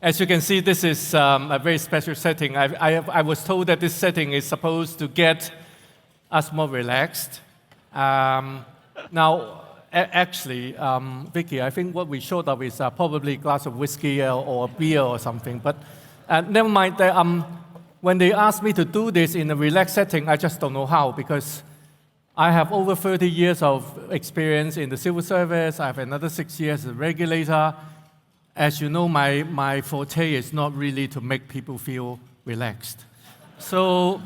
As you can see, this is a very special setting. I was told that this setting is supposed to get us more relaxed. Actually, Vicky, I think what we showed up is probably a glass of whiskey or beer or something. But never mind. When they asked me to do this in a relaxed setting, I just don't know how, because I have over 30 years of experience in the civil service. I have another 6 years as a regulator. As you know, my forte is not really to make people feel relaxed. So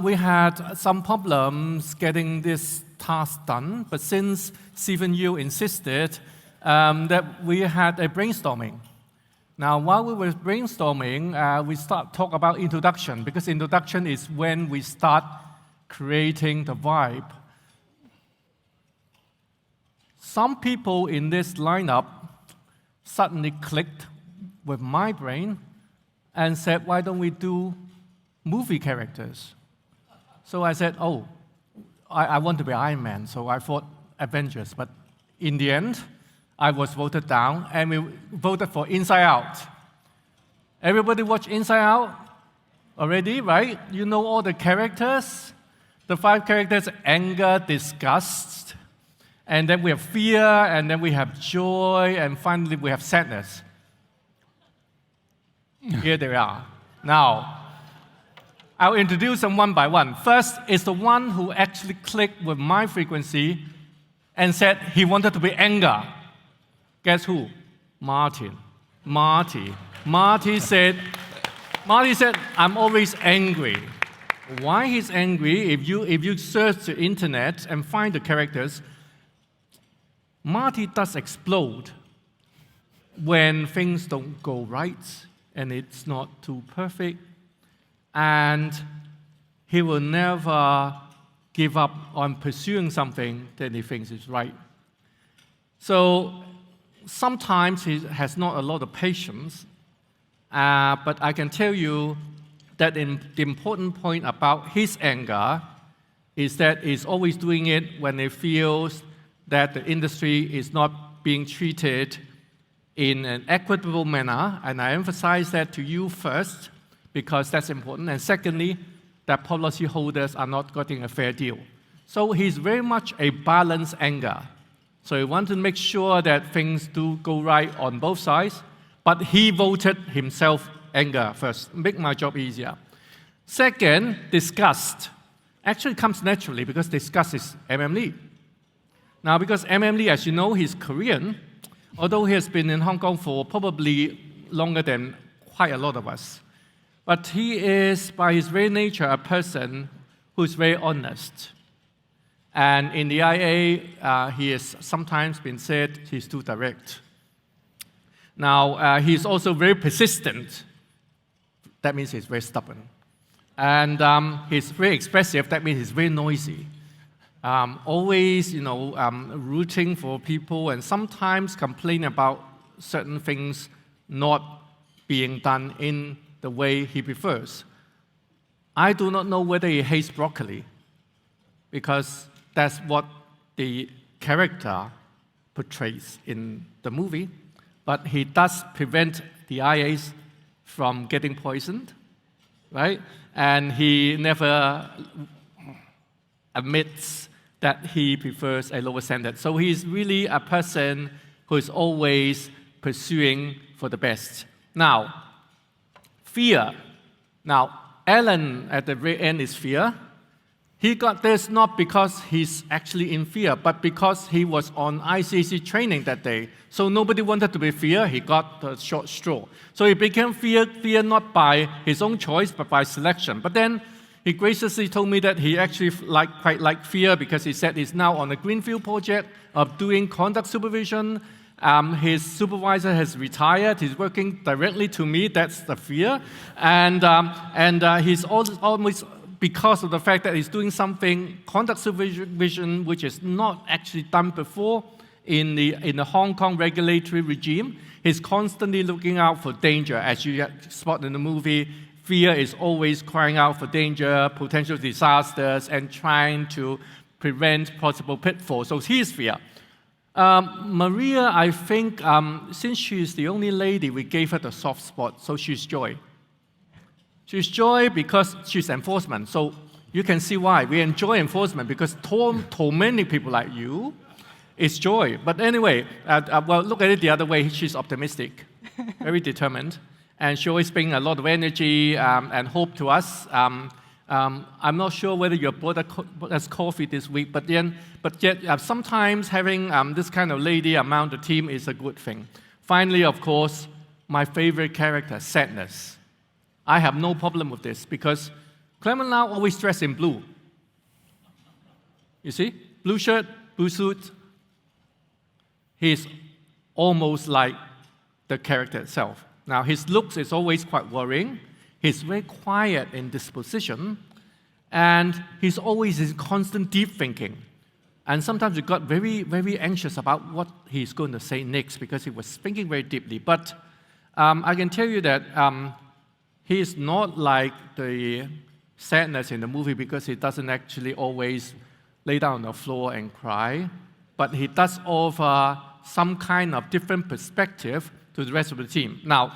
we had some problems getting this task done, but since Stephen Yu insisted that we had a brainstorming. Now, while we were brainstorming, we talk about introduction, because introduction is when we start creating the vibe. Some people in this lineup suddenly clicked with my brain and said, why don't we do movie characters? So I said, oh, I want to be Iron Man, so I thought Avengers. But in the end, I was voted down, and we voted for Inside Out. Everybody watch Inside Out already, right? You know all the characters? The 5 characters: anger, disgust, and then we have fear, and then we have joy, and finally we have sadness. Here they are. Now, I'll introduce them one by one. First is the one who actually clicked with my frequency and said he wanted to be anger. Guess who? Marty. Marty said, I'm always angry. Why he's angry? If you search the internet and find the characters, Marty does explode when things don't go right and it's not too perfect, and he will never give up on pursuing something that he thinks is right. So sometimes he has not a lot of patience, but I can tell you that the important point about his anger is that he's always doing it when he feels that the industry is not being treated in an equitable manner, and I emphasize that to you first, because that's important, and secondly, that policyholders are not getting a fair deal. So he's very much a balanced anger. So he wants to make sure that things do go right on both sides, but he voted himself anger first, make my job easier. Second, disgust. Actually comes naturally because disgust is Lee. Now, because Lee, as you know, he's Korean, although he has been in Hong Kong for probably longer than quite a lot of us. But he is, by his very nature, a person who's very honest. And in the IA, he has sometimes been said he's too direct. Now, he's also very persistent. That means he's very stubborn. And he's very expressive. That means he's very noisy. Always, rooting for people, and sometimes complain about certain things not being done in the way he prefers. I do not know whether he hates broccoli, because that's what the character portrays in the movie. But he does prevent the IAs from getting poisoned, right? And he never admits that he prefers a lower standard. So he's really a person who is always pursuing for the best. Now, fear. Now, Alan at the very end is fear. He got this not because he's actually in fear, but because he was on ICAC training that day. So nobody wanted to be fear. He got the short straw. So he became fear not by his own choice, but by selection. But then he graciously told me that he actually quite liked fear, because he said he's now on a greenfield project of doing conduct supervision. His supervisor has retired. He's working directly to me. That's the fear. And he's almost, because of the fact that he's doing something, conduct supervision, which is not actually done before in the Hong Kong regulatory regime, he's constantly looking out for danger. As you spot in the movie, fear is always crying out for danger, potential disasters, and trying to prevent possible pitfalls. So he's fear. Maria, I think, since she's the only lady, we gave her the soft spot, so she's Joy. She's Joy because she's enforcement. So you can see why. We enjoy enforcement because tormenting people like you is joy. But anyway, well, look at it the other way. She's optimistic, very determined, and she always brings a lot of energy and hope to us. I'm not sure whether your brother has coffee this week, but yet sometimes having this kind of lady among the team is a good thing. Finally, of course, my favorite character, Sadness. I have no problem with this because Clement LAU always dressed in blue. You see? Blue shirt, blue suit. He's almost like the character itself. Now, his looks is always quite worrying. He's very quiet in disposition, and he's always in constant deep thinking. And sometimes he got very, very anxious about what he's going to say next because he was thinking very deeply. But I can tell you that he is not like the Sadness in the movie because he doesn't actually always lay down on the floor and cry, but he does offer some kind of different perspective to the rest of the team. Now,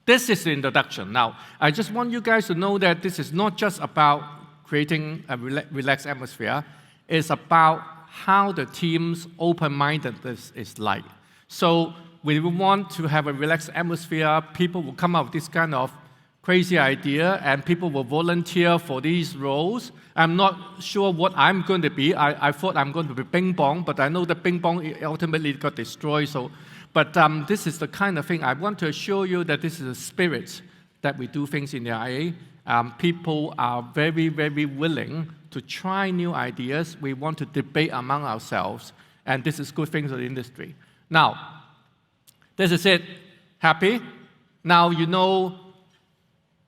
this is the introduction. Now, I just want you guys to know that this is not just about creating a relaxed atmosphere. It's about how the team's open-mindedness is like. So we want to have a relaxed atmosphere. People will come up with this kind of crazy idea, and people will volunteer for these roles. I'm not sure what I'm going to be. I thought I'm going to be Bing Bong, but I know that Bing Bong ultimately got destroyed. But this is the kind of thing I want to assure you that this is a spirit that we do things in the IA. People are very, very willing to try new ideas. We want to debate among ourselves, and this is good thing for the industry. Now, this is it. Happy? Now you know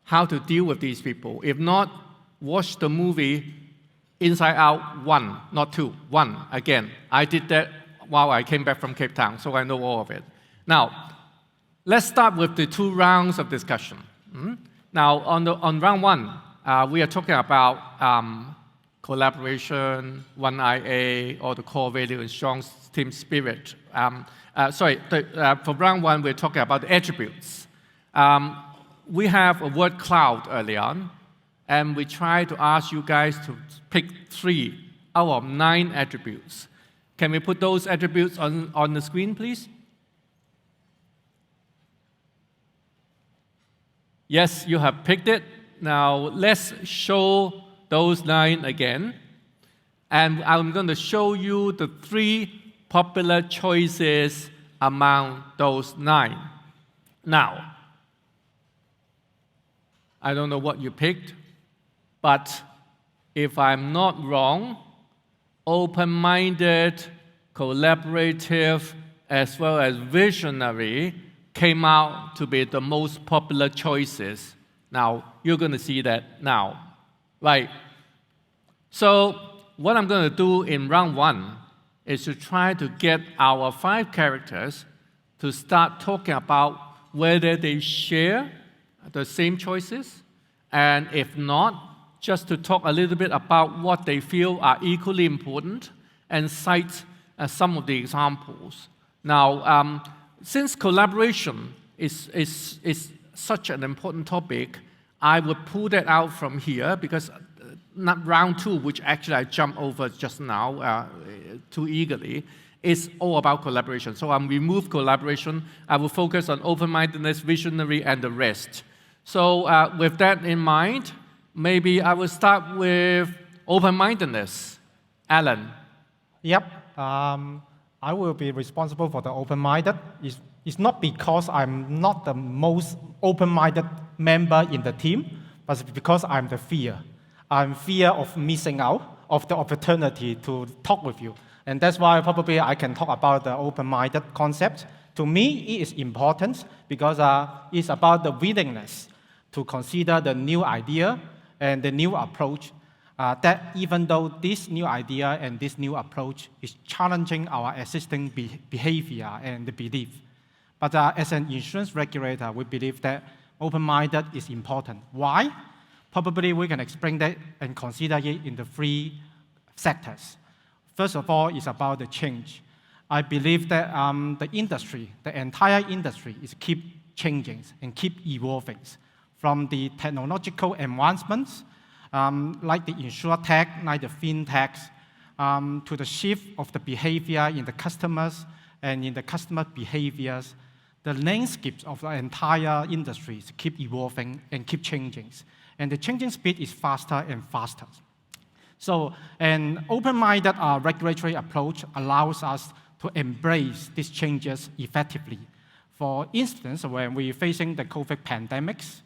how to deal with these people. If not, watch the movie Inside Out 1, not 2, 1 again. I did that while I came back from Cape Town, so I know all of it. Now, let's start with the 2 rounds of discussion. Now, on round 1, we are talking about collaboration, 1IA, or the core value and strong team spirit. For round 1, we're talking about the attributes. We have a word cloud early on, and we try to ask you guys to pick 3 out of 9 attributes. Can we put those attributes on the screen, please? Yes, you have picked it. Now, let's show those 9 again. And I'm going to show you the 3 popular choices among those 9. Now, I don't know what you picked, but if I'm not wrong, open-minded, collaborative, as well as visionary came out to be the most popular choices. Now, you're going to see that now, right? So what I'm going to do in round 1 is to try to get our 5 characters to start talking about whether they share the same choices, and if not, just to talk a little bit about what they feel are equally important and cite some of the examples. Now, since collaboration is such an important topic, I would pull that out from here because not round 2, which actually I jumped over just now too eagerly, is all about collaboration. So I'm remove collaboration. I will focus on open-mindedness, visionary, and the rest. So with that in mind, maybe I will start with open-mindedness. Alan. Yep. I will be responsible for the open-minded. It's not because I'm not the most open-minded member in the team, but it's because I'm the fear. I'm fear of missing out of the opportunity to talk with you. And that's why probably I can talk about the open-minded concept. To me, it is important because it's about the willingness to consider the new idea and the new approach, that even though this new idea and this new approach is challenging our existing behavior and the belief. But as an insurance regulator, we believe that open-minded is important. Why? Probably we can explain that and consider it in the 3 sectors. First of all, it's about the change. I believe that the industry, the entire industry, is keep changing and keep evolving. From the technological advancements, like the insurtech, like the fintechs, to the shift of the behavior in the customers and in the customer behaviors, the landscapes of the entire industry keep evolving and keep changing. And the changing speed is faster and faster. So an open-minded regulatory approach allows us to embrace these changes effectively. For instance, when we're facing the COVID pandemics,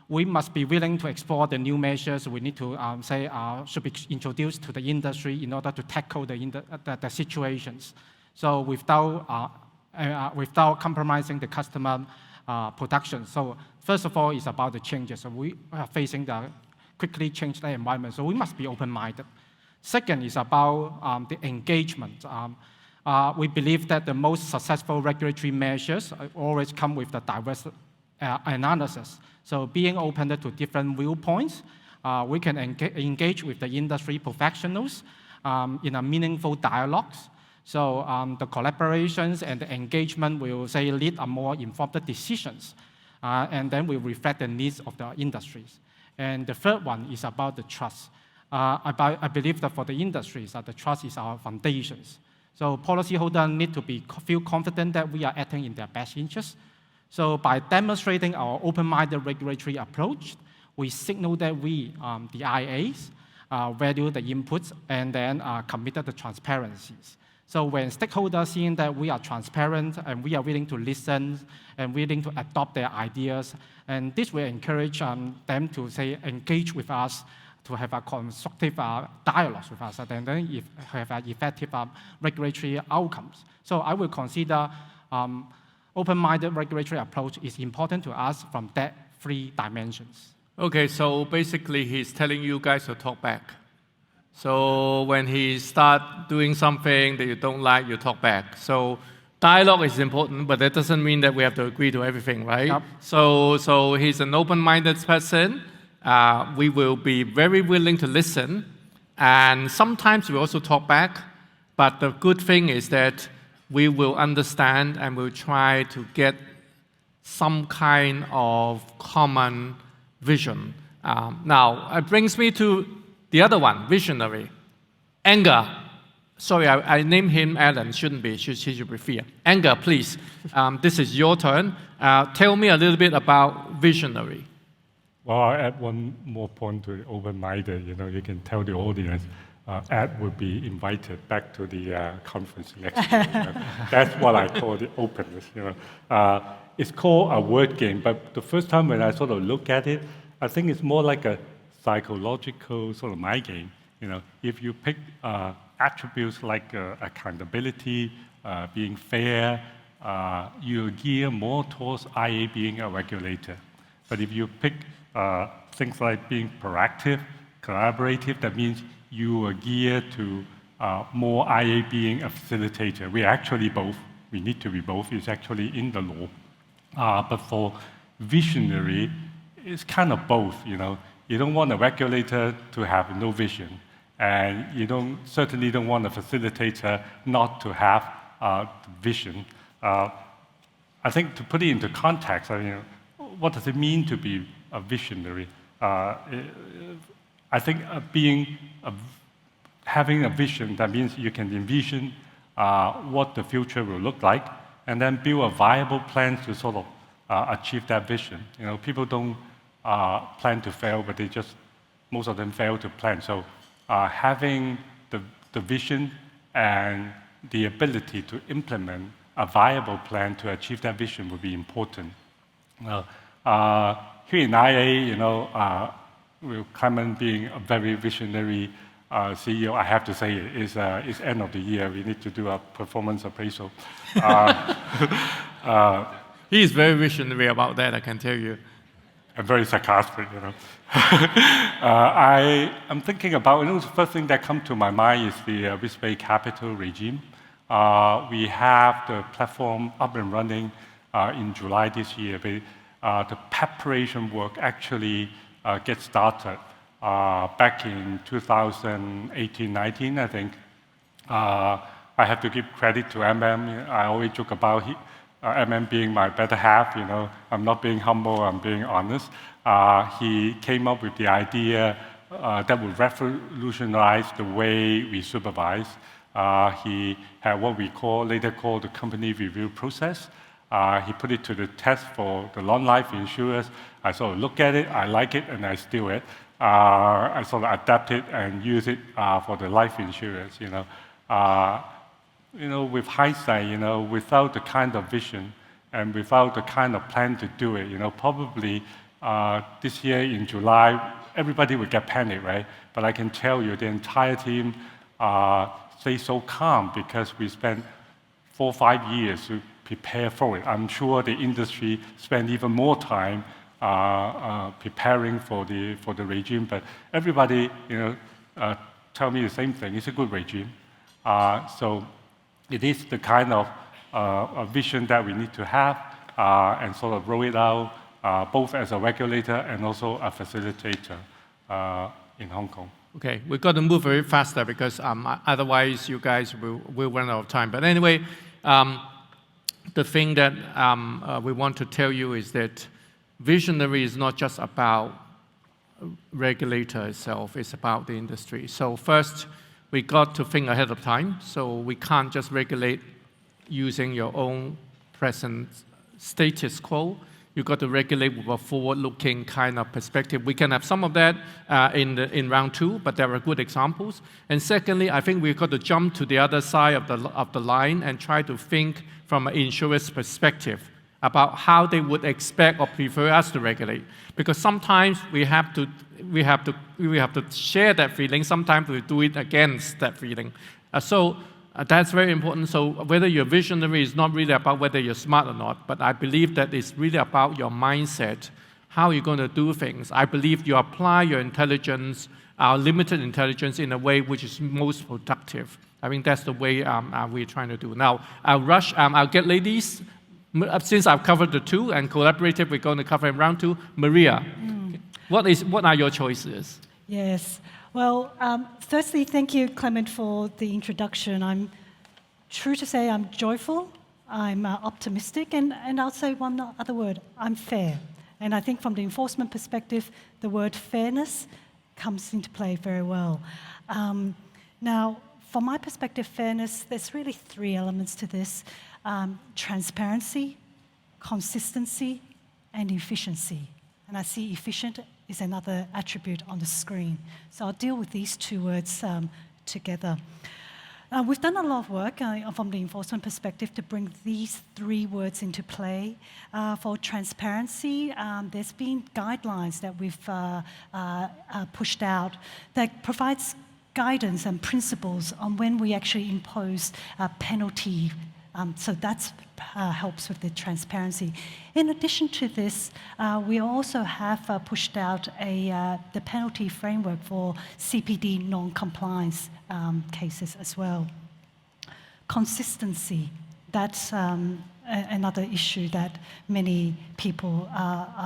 we must be willing to explore the new measures we need to should be introduced to the industry in order to tackle the situations. So without compromising the customer production. So first of all, it's about the changes. So we are facing the quickly changing environment, so we must be open-minded. Second is about the engagement. We believe that the most successful regulatory measures always come with the diverse analysis. So being open to different viewpoints, we can engage with the industry professionals in a meaningful dialogues. So the collaborations and the engagement will lead a more informed decisions, and then will reflect the needs of the industries. And the third one is about the trust. I believe that for the industries, the trust is our foundations. So policyholders need to feel confident that we are acting in their best interest. So by demonstrating our open-minded regulatory approach, we signal that we, the IAs, value the inputs and then are committed to transparencies. So when stakeholders seeing that we are transparent and we are willing to listen and willing to adopt their ideas, and this will encourage them to engage with us, to have a constructive dialogue with us, and then have effective regulatory outcomes. So I will consider open-minded regulatory approach is important to us from that three dimensions. Okay, so basically he's telling you guys to talk back. So when he start doing something that you don't like, you talk back. So dialogue is important, but that doesn't mean that we have to agree to everything, right? Yep. So he's an open-minded person. We will be very willing to listen, and sometimes we also talk back. But the good thing is that we will understand and we'll try to get some kind of common vision. Now, it brings me to the other one, visionary. Anger. Sorry, I named him Alan, shouldn't be, she should be Fia. Anger, please. This is your turn. Tell me a little bit about visionary. Well, I'll add one more point to open-minded. You can tell the audience, Ed will be invited back to the conference next year. That's what I call the openness. It's called a word game, but the first time when I sort of look at it, I think it's more like a psychological sort of mind game. If you pick attributes like accountability, being fair, you gear more towards IA being a regulator. But if you pick things like being proactive, collaborative, that means you are geared to more IA being a facilitator. We're actually both. We need to be both. It's actually in the law. But for visionary, it's kind of both. You don't want a regulator to have no vision, and you certainly don't want a facilitator not to have vision. I think to put it into context, what does it mean to be a visionary? I think having a vision, that means you can envision what the future will look like, and then build a viable plan to sort of achieve that vision. People don't plan to fail, but most of them fail to plan. So having the vision and the ability to implement a viable plan to achieve that vision would be important. Here in IA, with Clement being a very visionary CEO, I have to say it's end of the year. We need to do a performance appraisal. He is very visionary about that, I can tell you. I'm very sarcastic, I'm thinking about, the first thing that comes to my mind is the risk-based capital regime. We have the platform up and running in July this year. The preparation work actually gets started back in 2018-19, I think. I have to give credit to MM. I always joke about MM being my better half. I'm not being humble, I'm being honest. He came up with the idea that would revolutionize the way we supervise. He had what we later call the company review process. He put it to the test for the non-life insurers. I sort of look at it, I like it, and I steal it. I sort of adapt it and use it for the life insurers. With hindsight, without the kind of vision and without the kind of plan to do it, probably this year in July, everybody would get panicked, right? But I can tell you, the entire team stay so calm because we spent 4 or 5 years to prepare for it. I'm sure the industry spent even more time preparing for the regime, but everybody, tell me the same thing. It's a good regime. So it is the kind of a vision that we need to have and sort of roll it out, both as a regulator and also a facilitator in Hong Kong. Okay, we've got to move very faster because otherwise you guys will run out of time. But anyway, the thing that we want to tell you is that visionary is not just about regulator itself, it's about the industry. So first, we got to think ahead of time. So we can't just regulate using your own present status quo. You've got to regulate with a forward-looking kind of perspective. We can have some of that in round 2, but there are good examples. And secondly, I think we've got to jump to the other side of the line and try to think from an insurer's perspective about how they would expect or prefer us to regulate. Because sometimes we have to share that feeling. Sometimes we do it against that feeling. That's very important. So whether you're visionary is not really about whether you're smart or not, but I believe that it's really about your mindset, how you're going to do things. I believe you apply your intelligence, our limited intelligence, in a way which is most productive. I think that's the way we're trying to do. Now, I'll get ladies, since I've covered the 2 and collaborative, we're going to cover in round 2. Maria, what are your choices? Yes. Well, firstly, thank you, Clement, for the introduction. I'm true to say I'm joyful, I'm optimistic, and I'll say one other word, I'm fair. And I think from the enforcement perspective, the word fairness comes into play very well. Now, from my perspective, fairness, there's really 3 elements to this. Transparency, consistency, and efficiency. And I see efficient is another attribute on the screen. So I'll deal with these 2 words together. We've done a lot of work from the enforcement perspective to bring these 3 words into play. For transparency, there's been guidelines that we've pushed out that provides guidance and principles on when we actually impose a penalty. So that helps with the transparency. In addition to this, we also have pushed out the penalty framework for CPD non-compliance cases as well. Consistency, that's another issue that many people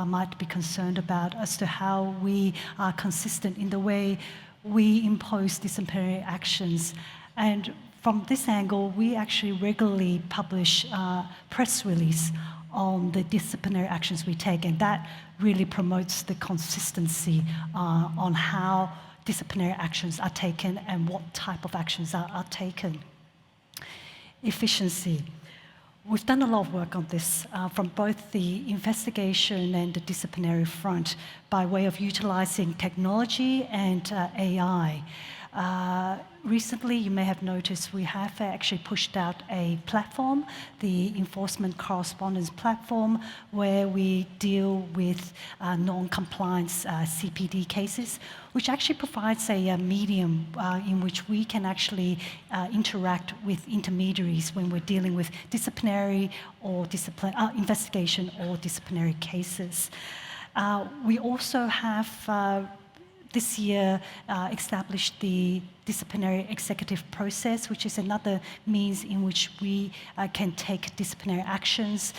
might be concerned about as to how we are consistent in the way we impose disciplinary actions. And from this angle, we actually regularly publish press release on the disciplinary actions we take, and that really promotes the consistency on how disciplinary actions are taken and what type of actions are taken. Efficiency. We've done a lot of work on this from both the investigation and the disciplinary front by way of utilizing technology and AI. Recently, you may have noticed we have actually pushed out a platform, the Enforcement Correspondence Platform, where we deal with non-compliance CPD cases, which actually provides a medium in which we can actually interact with intermediaries when we're dealing with disciplinary or investigation or disciplinary cases. We also have this year established the disciplinary executive process, which is another means in which we can take disciplinary actions,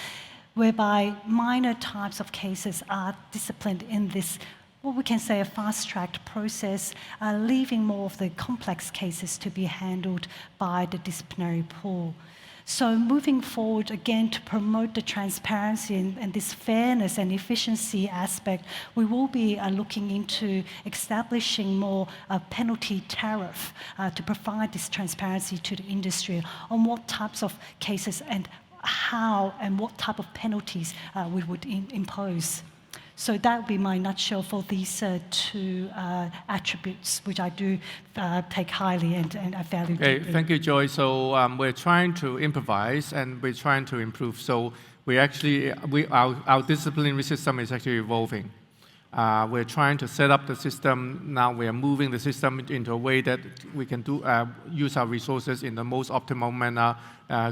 whereby minor types of cases are disciplined in this what we can say, a fast-tracked process, leaving more of the complex cases to be handled by the disciplinary pool. So moving forward, again, to promote the transparency and this fairness and efficiency aspect, we will be looking into establishing more penalty tariff to provide this transparency to the industry on what types of cases and how and what type of penalties we would impose. So that would be my nutshell for these two attributes, which I do take highly and I value Okay, deeply. thank you, Joy. So we're trying to improvise and we're trying to improve. So our disciplinary system is actually evolving. We're trying to set up the system. Now we are moving the system into a way that we can use our resources in the most optimal manner,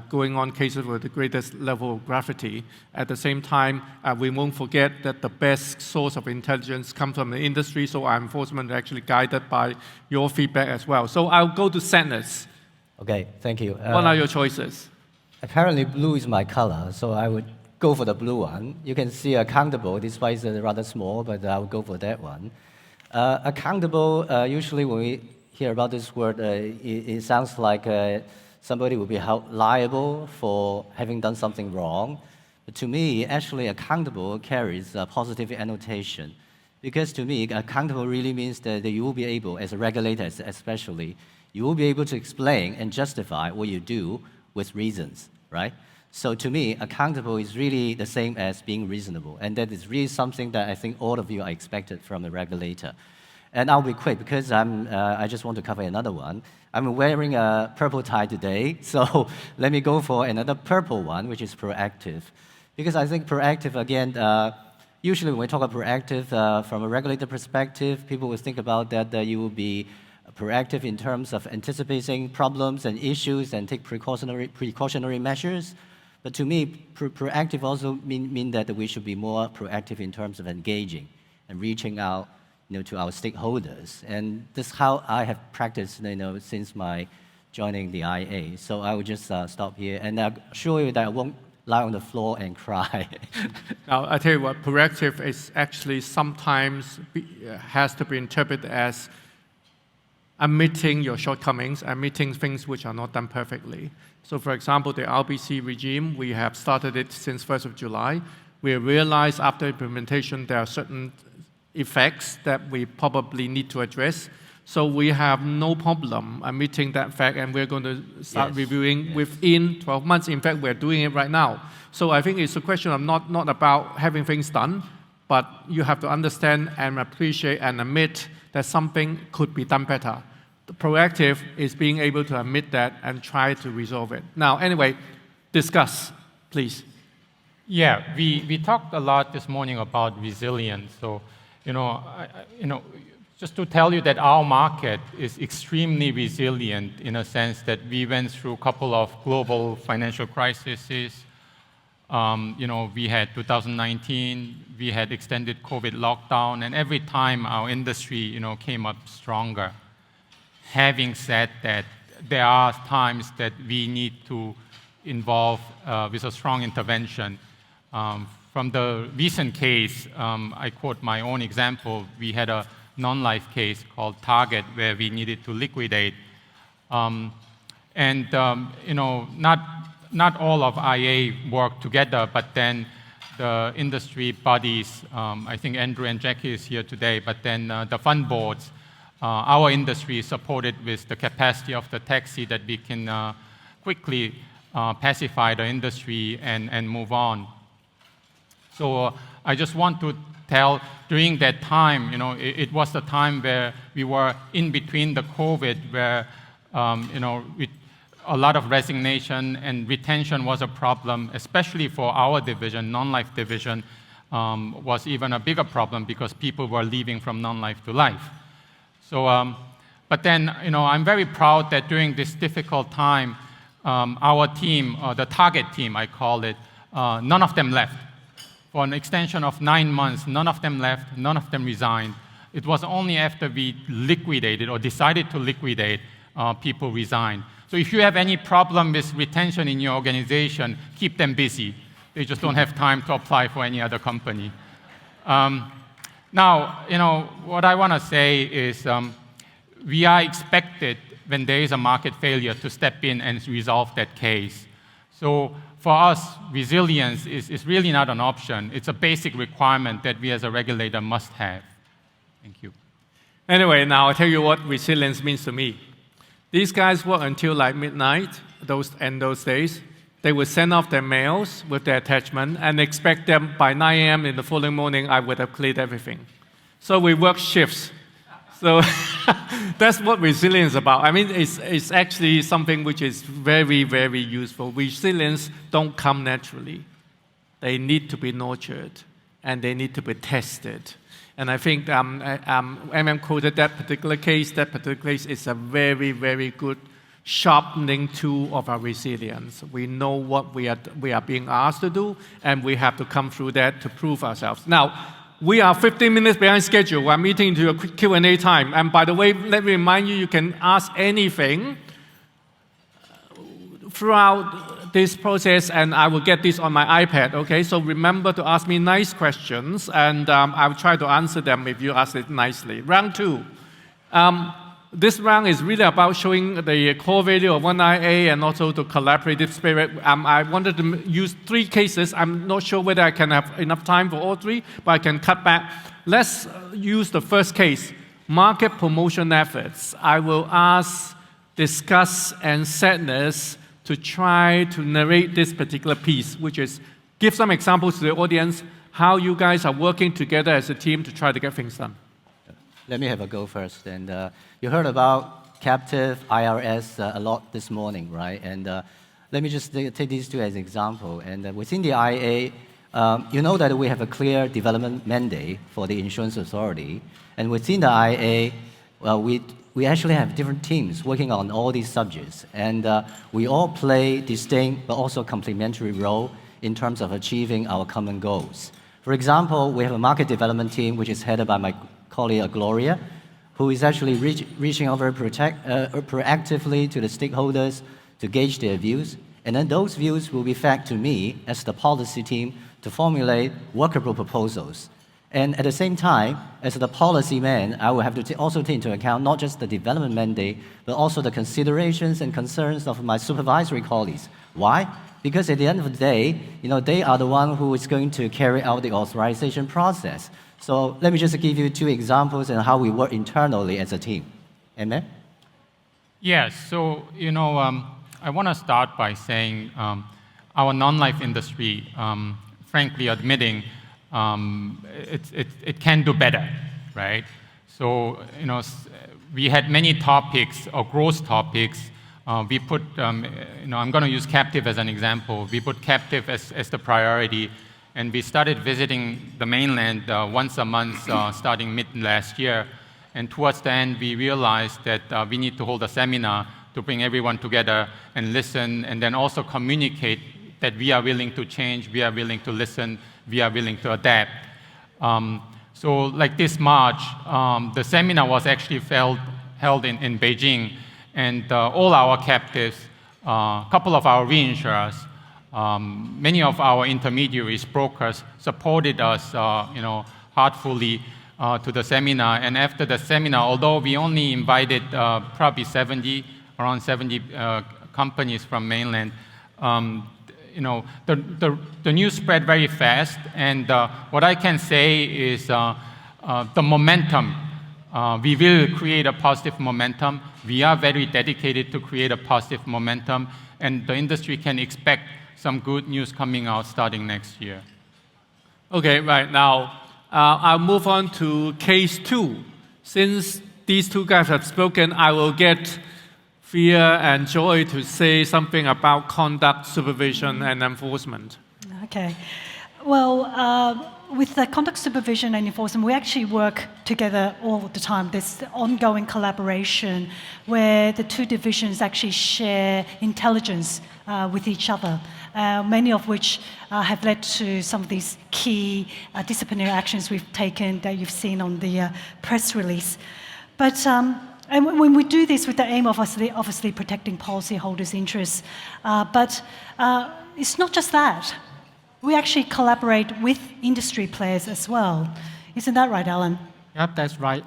going on cases with the greatest level of gravity. At the same time, we won't forget that the best source of intelligence comes from the industry, so our enforcement is actually guided by your feedback as well. So I'll go to sadness. Okay, thank you. What are your choices? Apparently blue is my color, so I would go for the blue one. You can see accountable, despite it's rather small, but I would go for that one. Accountable, usually when we hear about this word, it sounds like somebody will be held liable for having done something wrong. But to me, actually accountable carries a positive annotation. Because to me, accountable really means that you will be able, as a regulator especially, you will be able to explain and justify what you do with reasons, right? So to me, accountable is really the same as being reasonable. And that is really something that I think all of you are expected from a regulator. And I'll be quick because I just want to cover another one. I'm wearing a purple tie today, so let me go for another purple one, which is proactive. Because I think proactive, again, usually when we talk about proactive, from a regulator perspective, people will think about that you will be proactive in terms of anticipating problems and issues and take precautionary measures. But to me, proactive also mean that we should be more proactive in terms of engaging and reaching out, to our stakeholders. And this is how I have practiced, since my joining the IA. So I will just stop here, and I assure you that I won't lie on the floor and cry. Now, I tell you what, proactive is actually sometimes has to be interpreted as admitting your shortcomings, admitting things which are not done perfectly. So for example, the RBC regime, we have started it since 1st of July. We realized after implementation there are certain effects that we probably need to address. So we have no problem admitting that fact, and we're going to start reviewing within 12 months. In fact, we're doing it right now. So I think it's a question of not about having things done, but you have to understand and appreciate and admit that something could be done better. The proactive is being able to admit that and try to resolve it. Now, anyway, discuss, please. Yeah, we talked a lot this morning about resilience. So, just to tell you that our market is extremely resilient in a sense that we went through a couple of global financial crises. We had 2019, we had extended COVID lockdown, and every time our industry, came up stronger. Having said that, there are times that we need to involve with a strong intervention. From the recent case, I quote my own example. We had a non-life case called Target where we needed to liquidate. Not all of IA work together, but then the industry bodies, I think Andrew and Jackie is here today, but then the fund boards, our industry is supported with the capacity of the taxi that we can quickly pacify the industry and move on. So I just want to tell, during that time, it was the time where we were in between the COVID, where with a lot of resignation and retention was a problem, especially for our division, non-life division, was even a bigger problem because people were leaving from non-life to life. So, but then, I'm very proud that during this difficult time, our team, the target team, I call it, none of them left. For an extension of 9 months, none of them left, none of them resigned. It was only after we liquidated or decided to liquidate, people resigned. So if you have any problem with retention in your organization, keep them busy. They just don't have time to apply for any other company. Now, what I want to say is we are expected, when there is a market failure, to step in and resolve that case. So for us, resilience is really not an option. It's a basic requirement that we as a regulator must have. Thank you. Anyway, now I'll tell you what resilience means to me. These guys work until like midnight, those days. They would send off their mails with their attachment and expect them by 9 a.m. in the following morning, I would have cleared everything. So we work shifts. So that's what resilience is about. I mean, it's actually something which is very, very useful. Resilience don't come naturally. They need to be nurtured, and they need to be tested. And I think quoted that particular case. That particular case is a very, very good sharpening tool of our resilience. We know what we are being asked to do, and we have to come through that to prove ourselves. Now, we are 15 minutes behind schedule. We're meeting into a quick Q&A time. And by the way, let me remind you, you can ask anything throughout this process, and I will get this on my iPad, okay? So remember to ask me nice questions, and I'll try to answer them if you ask it nicely. Round 2. This round is really about showing the core value of 1IA and also the collaborative spirit. I wanted to use 3 cases. I'm not sure whether I can have enough time for all 3, but I can cut back. Let's use the first case, market promotion efforts. I will ask Discuss and Sadness to try to narrate this particular piece, which is give some examples to the audience how you guys are working together as a team to try to get things done. Let me have a go first. And you heard about captive IRS a lot this morning, right? And let me just take these 2 as an example. And within the IA, you know that we have a clear development mandate for the insurance authority. And within the IA, well, we actually have different teams working on all these subjects. And we all play distinct but also complementary role in terms of achieving our common goals. For example, we have a market development team which is headed by my colleague Gloria, who is actually reaching out very proactively to the stakeholders to gauge their views. And then those views will be fed to me as the policy team to formulate workable proposals. And at the same time, as the policy man, I will have to also take into account not just the development mandate, but also the considerations and concerns of my supervisory colleagues. Why? Because at the end of the day, they are the one who is going to carry out the authorization process. So let me just give you 2 examples on how we work internally as a team. Amen? Yes, so, I want to start by saying our non-life industry, frankly admitting it can do better, right? So, we had many topics or growth topics. We put, I'm going to use captive as an example. We put captive as the priority. And we started visiting the mainland once a month starting mid last year. And towards the end, we realized that we need to hold a seminar to bring everyone together and listen, and then also communicate that we are willing to change, we are willing to listen, we are willing to adapt. So like this March, the seminar was actually held in Beijing, and all our captives, a couple of our reinsurers, many of our intermediaries, brokers, supported us, heartfully to the seminar. And after the seminar, although we only invited probably around 70 companies from mainland, the news spread very fast. And what I can say is the momentum. We will create a positive momentum. We are very dedicated to create a positive momentum, and the industry can expect some good news coming out starting next year. Okay, right now, I'll move on to case 2. Since these 2 guys have spoken, I will get Fia and Joy to say something about conduct, supervision, and enforcement. Okay. Well, with the conduct, supervision, and enforcement, we actually work together all the time. There's ongoing collaboration where the 2 divisions actually share intelligence with each other, many of which have led to some of these key disciplinary actions we've taken that you've seen on the press release. But and when we do this with the aim of obviously protecting policyholders' interests, but it's not just that. We actually collaborate with industry players as well. Isn't that right, Alan? Yep, that's right.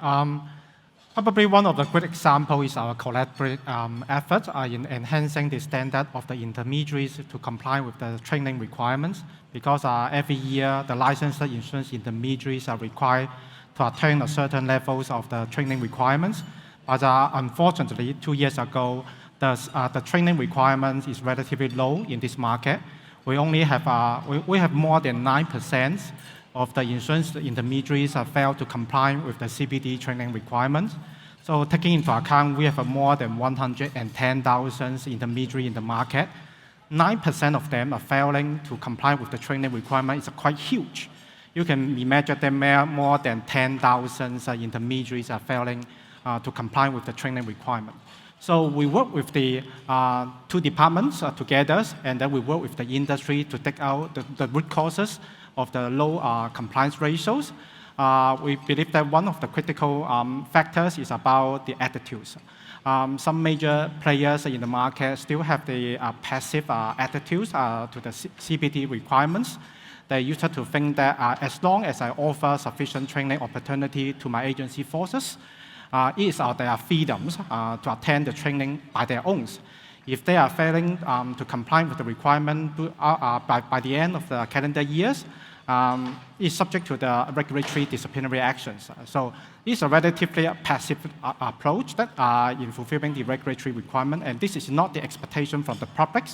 Probably one of the good examples is our collaborative effort in enhancing the standard of the intermediaries to comply with the training requirements, because every year the licensed insurance intermediaries are required to attain a certain levels of the training requirements. But unfortunately, 2 years ago, the training requirements is relatively low in this market. We only have we have more than 9% of the insurance intermediaries have failed to comply with the CPD training requirements. So taking into account, we have more than 110,000 intermediaries in the market. 9% of them are failing to comply with the training requirement. It's quite huge. You can imagine that more than 10,000 intermediaries are failing to comply with the training requirement. So we work with the two departments together, and then we work with the industry to take out the root causes of the low compliance ratios. We believe that one of the critical factors is about the attitudes. Some major players in the market still have the passive attitudes to the CPD requirements. They used to think that as long as I offer sufficient training opportunity to my agency forces, it is their freedoms to attend the training by their own. If they are failing to comply with the requirement by the end of the calendar years, is subject to the regulatory disciplinary actions. So it's a relatively passive approach that in fulfilling the regulatory requirement, and this is not the expectation from the public.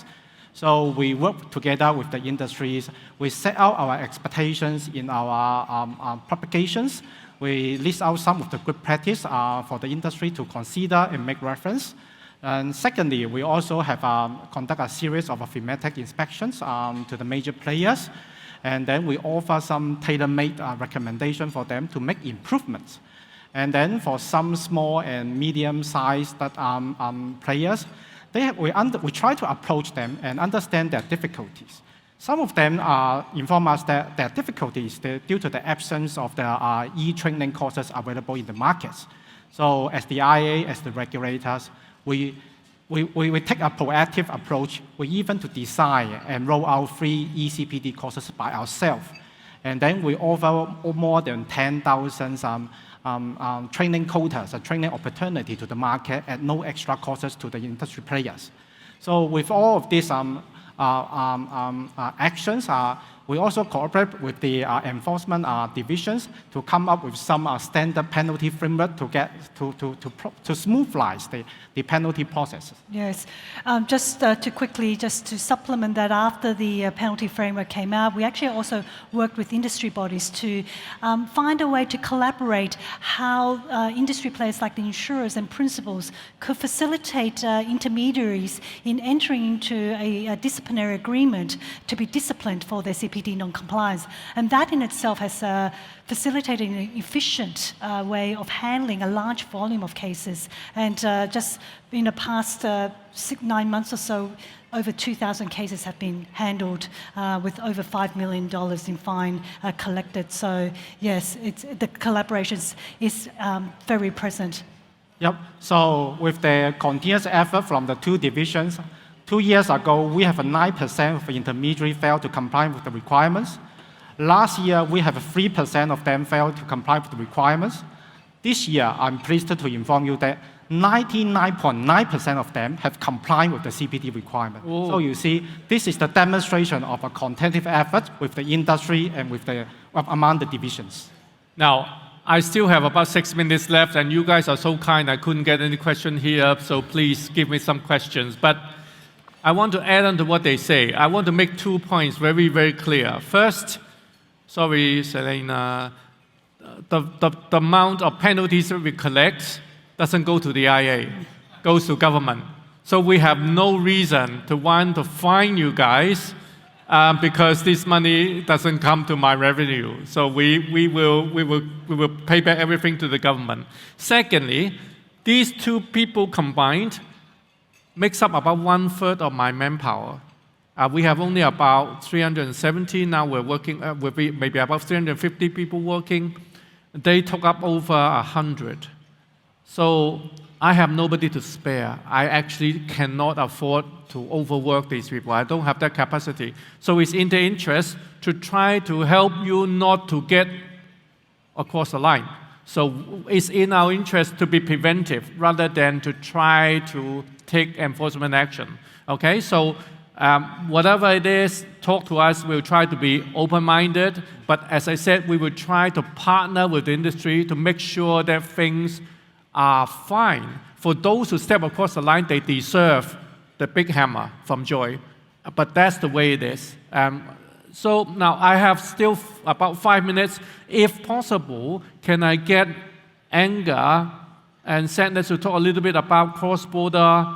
So we work together with the industries. We set out our expectations in our publications. We list out some of the good practice for the industry to consider and make reference. And secondly, we also have conduct a series of thematic inspections to the major players. And then we offer some tailor-made recommendation for them to make improvements. And then for some small and medium-sized players, we try to approach them and understand their difficulties. Some of them inform us that their difficulties due to the absence of the e-training courses available in the markets. So as the IA, as the regulators, we take a proactive approach. We even to design and roll out free eCPD courses by ourselves. And then we offer more than 10,000 training quotas, a training opportunity to the market at no extra costs to the industry players. So with all of these actions, we also cooperate with the enforcement divisions to come up with some standard penalty framework to smoothize the penalty processes. Yes. Just to supplement that, after the penalty framework came out, we actually also worked with industry bodies to find a way to collaborate how industry players like the insurers and principals could facilitate intermediaries in entering into a disciplinary agreement to be disciplined for their CPD non-compliance. And that in itself has facilitated an efficient way of handling a large volume of cases. And just in the past 9 months or so, over 2,000 cases have been handled with over $5 million in fine collected. So yes, the collaboration is very present. Yep. So with the continuous effort from the two divisions, 2 years ago, we have a 9% of intermediary failed to comply with the requirements. Last year, we have 3% of them failed to comply with the requirements. This year, I'm pleased to inform you that 99.9% of them have complied with the CPD requirement. Ooh. So you see, this is the demonstration of a contentive effort with the industry and with among the divisions. Now, I still have about 6 minutes left, and you guys are so kind, I couldn't get any question here, so please give me some questions. But I want to add on to what they say. I want to make 2 points very, very clear. First, sorry, Selena, the amount of penalties that we collect doesn't go to the IA, goes to government. So we have no reason to want to fine you guys because this money doesn't come to my revenue. So we will pay back everything to the government. Secondly, these two people combined makes up about 1/3 of my manpower. We have only about 370 now. We're working with maybe about 350 people working. They took up over 100. So I have nobody to spare. I actually cannot afford to overwork these people. I don't have that capacity. So it's in their interest to try to help you not to get across the line. So it's in our interest to be preventive rather than to try to take enforcement action. Okay, so whatever it is, talk to us. We'll try to be open-minded. But as I said, we will try to partner with the industry to make sure that things are fine. For those who step across the line, they deserve the big hammer from Joy. But that's the way it is. So now I have still about 5 minutes. If possible, can I get Anger and Sadness to talk a little bit about cross-border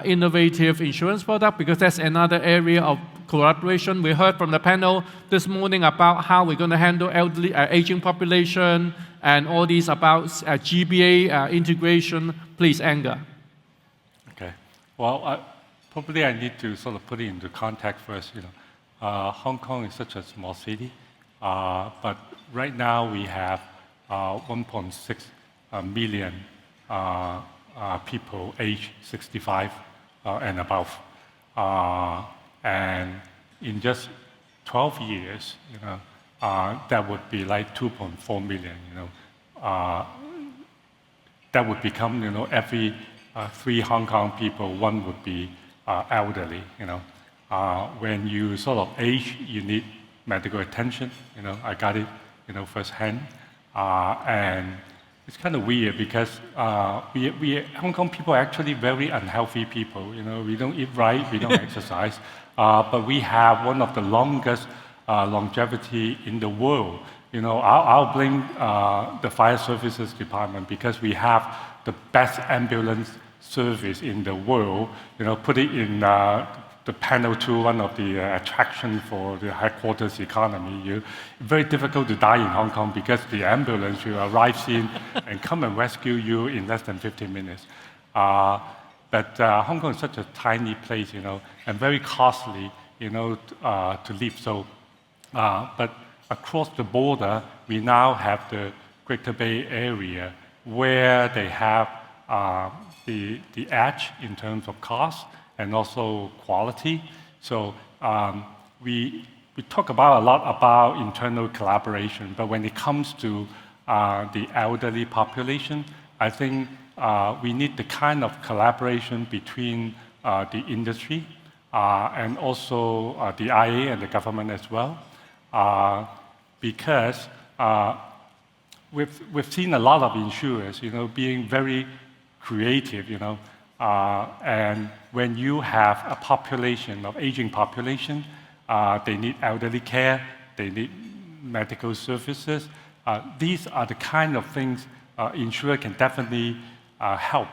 innovative insurance product, because that's another area of collaboration. We heard from the panel this morning about how we're going to handle elderly, aging population and all these about GBA integration. Please, Anger. Okay. Well, probably I need to sort of put it into context first. Hong Kong is such a small city, but right now we have 1.6 million people aged 65 and above. And in just 12 years, that would be like 2.4 million. That would become, every 3 Hong Kong people, 1 would be elderly. When you sort of age, you need medical attention. I got it, firsthand. And it's kind of weird because we Hong Kong people are actually very unhealthy people. We don't eat right, we don't exercise, but we have one of the longest longevity in the world. I'll blame the fire services department because we have the best ambulance service in the world. Put it in the panel 2, one of the attractions for the headquarters economy. Very difficult to die in Hong Kong because the ambulance will arrive in and come and rescue you in less than 15 minutes. But Hong Kong is such a tiny place, and very costly, to live. So, but across the border, we now have the Greater Bay Area where they have the edge in terms of cost and also quality. So we talk a lot about internal collaboration, but when it comes to the elderly population, I think we need the kind of collaboration between the industry and also the IA and the government as well, because we've seen a lot of insurers, being very creative, and when you have a population of aging population, they need elderly care, they need medical services. These are the kind of things insurer can definitely help.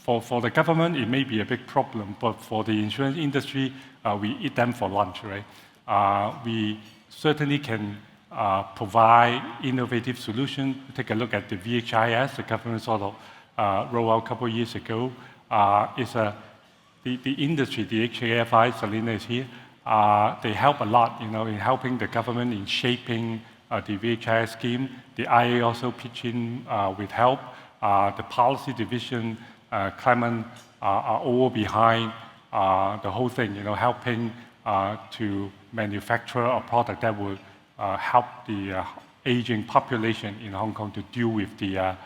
For the government, it may be a big problem, but for the insurance industry, we eat them for lunch, right? We certainly can provide innovative solutions. Take a look at the VHIS, the government sort of rolled out a couple of years ago. The industry, the HAFI, Selena is here, they help a lot, in helping the government in shaping the VHIS scheme. The IA also pitch in with help. The policy division, Clement, are all behind the whole thing, helping to manufacture a product that will help the aging population in Hong Kong to deal with the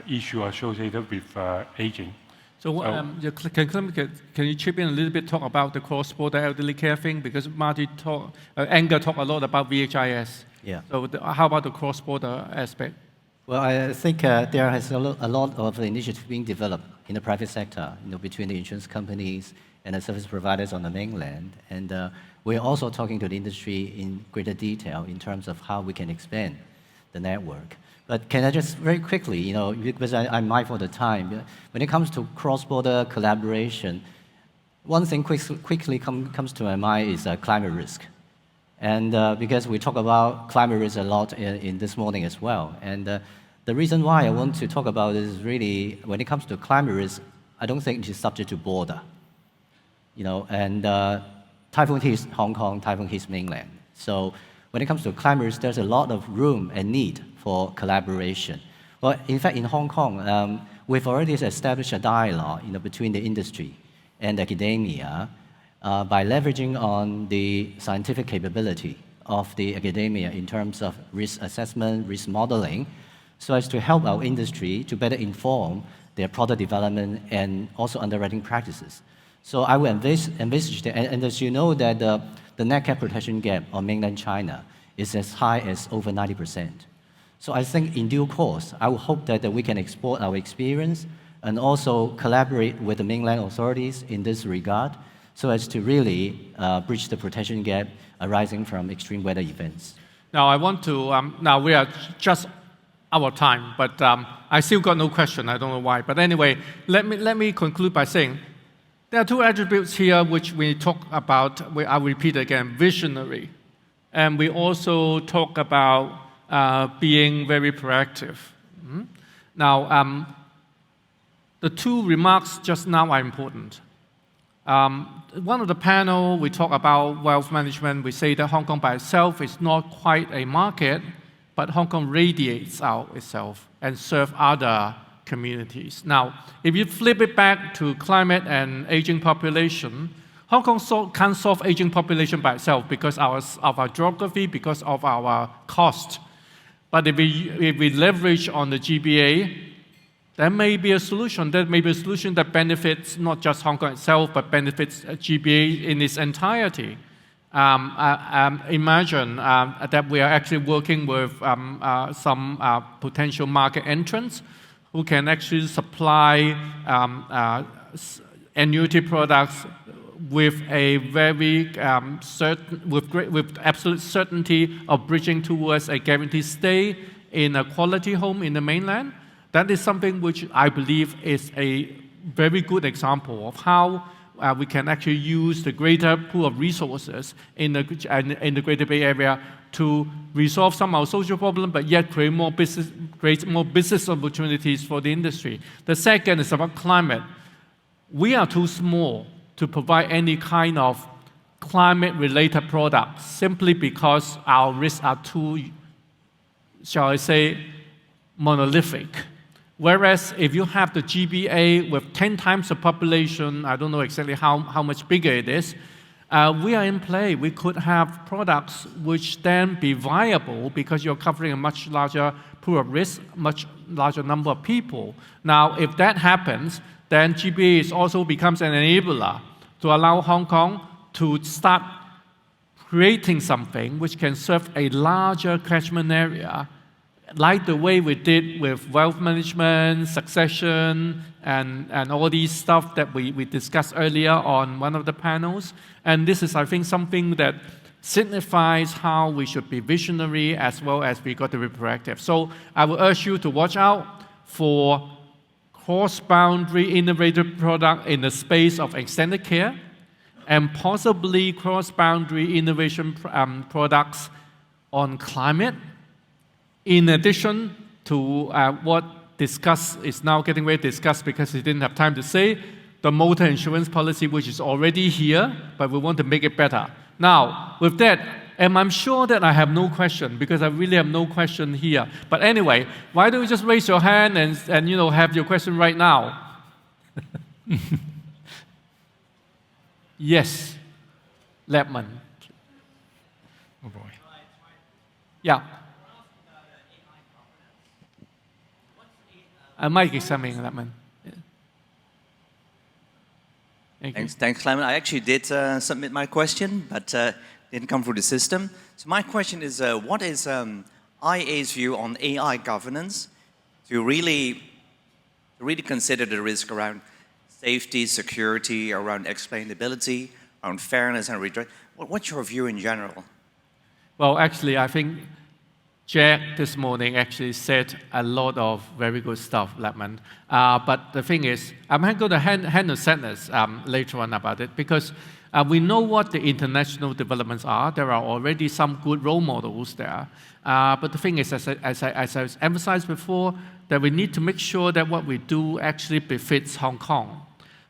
issue associated with aging. So, can you chip in a little bit, talk about the cross-border elderly care thing? Because Marty Anger talked a lot about VHIS. Yeah. So how about the cross-border aspect? Well, I think there has a lot of initiatives being developed in the private sector, between the insurance companies and the service providers on the mainland. And we're also talking to the industry in greater detail in terms of how we can expand the network. But can I just very quickly, because I'm mindful of the time, when it comes to cross-border collaboration, one thing quickly comes to my mind is climate risk. And because we talk about climate risk a lot in this morning as well. And the reason why I want to talk about this is really, when it comes to climate risk, I don't think it is subject to border. And typhoon hits Hong Kong, typhoon hits mainland. So when it comes to climate risk, there's a lot of room and need for collaboration. Well, in fact, in Hong Kong, we've already established a dialogue between the industry and academia by leveraging on the scientific capability of the academia in terms of risk assessment, risk modeling, so as to help our industry to better inform their product development and also underwriting practices. So I will envisage that, and as you know that the net cat protection gap on mainland China is as high as over 90%. So I think in due course, I would hope that we can export our experience and also collaborate with the mainland authorities in this regard so as to really bridge the protection gap arising from extreme weather events. Now, I want to, now we are just out of time, but I still got no question. I don't know why. But anyway, let me conclude by saying there are two attributes here which we talk about, I'll repeat again, visionary. And we also talk about being very proactive. Now, the two remarks just now are important. One of the panel, we talk about wealth management. We say that Hong Kong by itself is not quite a market, but Hong Kong radiates out itself and serves other communities. Now, if you flip it back to climate and aging population, Hong Kong can't solve aging population by itself because of our geography, because of our cost. But if we leverage on the GBA, there may be a solution. There may be a solution that benefits not just Hong Kong itself, but benefits GBA in its entirety. Imagine that we are actually working with some potential market entrants who can actually supply annuity products with a very with absolute certainty of bridging towards a guaranteed stay in a quality home in the mainland. That is something which I believe is a very good example of how we can actually use the greater pool of resources in the Greater Bay Area to resolve some of our social problems, but yet create more business opportunities for the industry. The second is about climate. We are too small to provide any kind of climate-related products simply because our risks are too, shall I say, monolithic. Whereas if you have the GBA with 10 times the population, I don't know exactly how much bigger it is, we are in play. We could have products which then be viable because you're covering a much larger pool of risk, much larger number of people. Now, if that happens, then GBA also becomes an enabler to allow Hong Kong to start creating something which can serve a larger catchment area, like the way we did with wealth management, succession, and all these stuff that we discussed earlier on one of the panels. And this is, I think, something that signifies how we should be visionary as well as we got to be proactive. So I will urge you to watch out for cross-boundary innovative product in the space of extended care and possibly cross-boundary innovation products on climate, in addition to what is now getting very discussed because we didn't have time to say, the motor insurance policy, which is already here, but we want to make it better. Now, with that, and I'm sure that I have no question because I really have no question here. But anyway, why don't you just raise your hand and have your question right now? Yes, Lepman. Oh boy. Yeah. Mike is coming, Lepman. Thanks, Clement. I actually did submit my question, but didn't come through the system. So my question is, what is IA's view on AI governance to really consider the risk around safety, security, around explainability, around fairness and redress? What's your view in general? Well, actually, I think Jack this morning actually said a lot of very good stuff, Lepman. But the thing is, I'm going to handle sadness later on about it because we know what the international developments are. There are already some good role models there. But the thing is, as I emphasized before, that we need to make sure that what we do actually befits Hong Kong.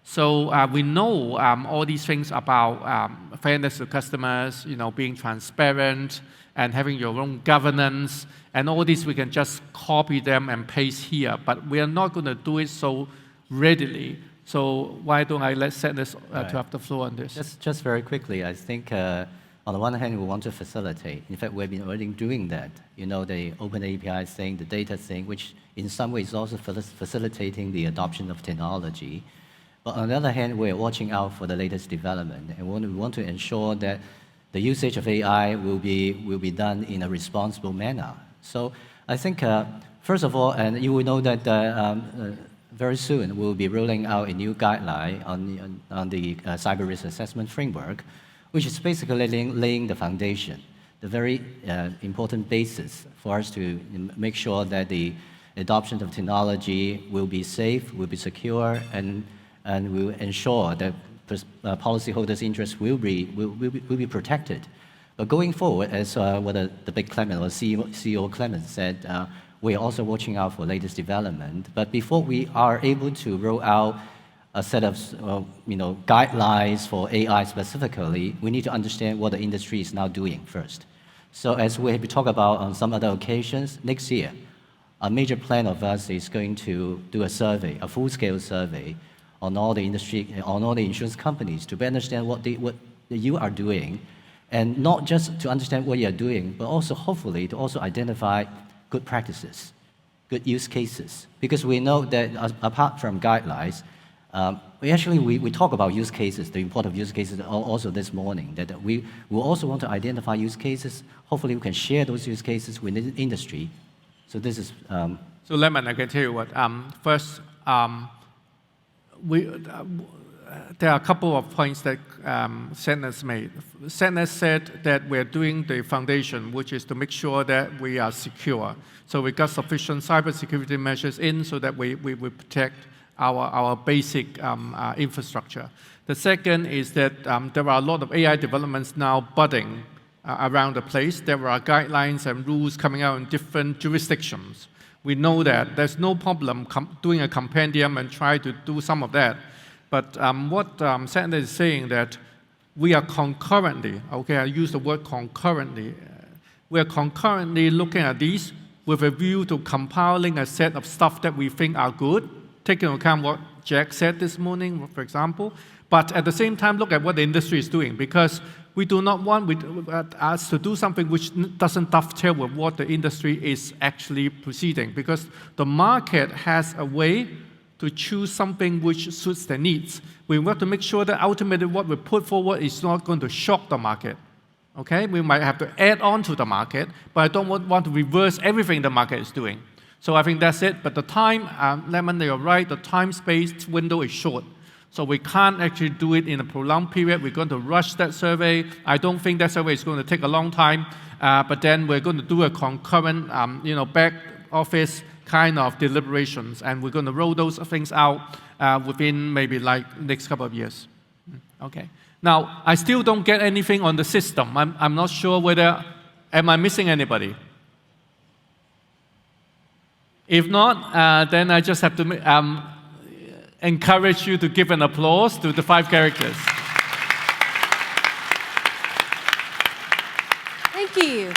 So we know all these things about fairness to customers, being transparent, and having your own governance, and all these we can just copy them and paste here, but we are not going to do it so readily. So why don't I let Sadness to have the floor on this? Just very quickly, I think On the one hand, we want to facilitate. In fact, we've been already doing that. You know, the open API thing, the data thing, which in some ways is also facilitating the adoption of technology. But on the other hand, we're watching out for the latest development, and we want to ensure that the usage of AI will be done in a responsible manner. So I think, first of all, and you will know that very soon we'll be rolling out a new guideline on the cyber risk assessment framework, which is basically laying the foundation, the very important basis for us to make sure that the adoption of technology will be safe, will be secure, and will ensure that policyholders' interests will be protected. But going forward, as what the big Clement or CEO Clement said, we are also watching out for latest development. But before we are able to roll out a set of guidelines for AI specifically, we need to understand what the industry is now doing first. So as we have talked about on some other occasions, next year, a major plan of us is going to do a survey, a full-scale survey on all the industry, on all the insurance companies to understand what you are doing, and not just to understand what you are doing, but also hopefully to also identify good practices, good use cases. Because we know that apart from guidelines, we talk about use cases, the important use cases also this morning, that we will also want to identify use cases. Hopefully we can share those use cases within the industry. So this is... So Lemon, I can tell you what. First, there are a couple of points that Sanders made. Sanders said that we're doing the foundation, which is to make sure that we are secure. So we got sufficient cybersecurity measures in so that we protect our basic infrastructure. The second is that there are a lot of AI developments now budding around the place. There are guidelines and rules coming out in different jurisdictions. We know that. There's no problem doing a compendium and try to do some of that. But what Sanders is saying that we are concurrently, okay, I use the word concurrently, we are concurrently looking at these with a view to compiling a set of stuff that we think are good, taking into account what Jack said this morning, for example, but at the same time look at what the industry is doing, because we do not want us to do something which doesn't dovetail with what the industry is actually proceeding, because the market has a way to choose something which suits their needs. We want to make sure that ultimately what we put forward is not going to shock the market. Okay? We might have to add on to the market, but I don't want to reverse everything the market is doing. So I think that's it. But the time, Lemon, you're right, the time-space window is short. So we can't actually do it in a prolonged period. We're going to rush that survey. I don't think that survey is going to take a long time. But then we're going to do a concurrent, back office kind of deliberations, and we're going to roll those things out within maybe like next couple of years. Okay. Now, I still don't get anything on the system. I'm not sure whether, am I missing anybody? If not, then I just have to encourage you to give an applause to the 5 characters. Thank you.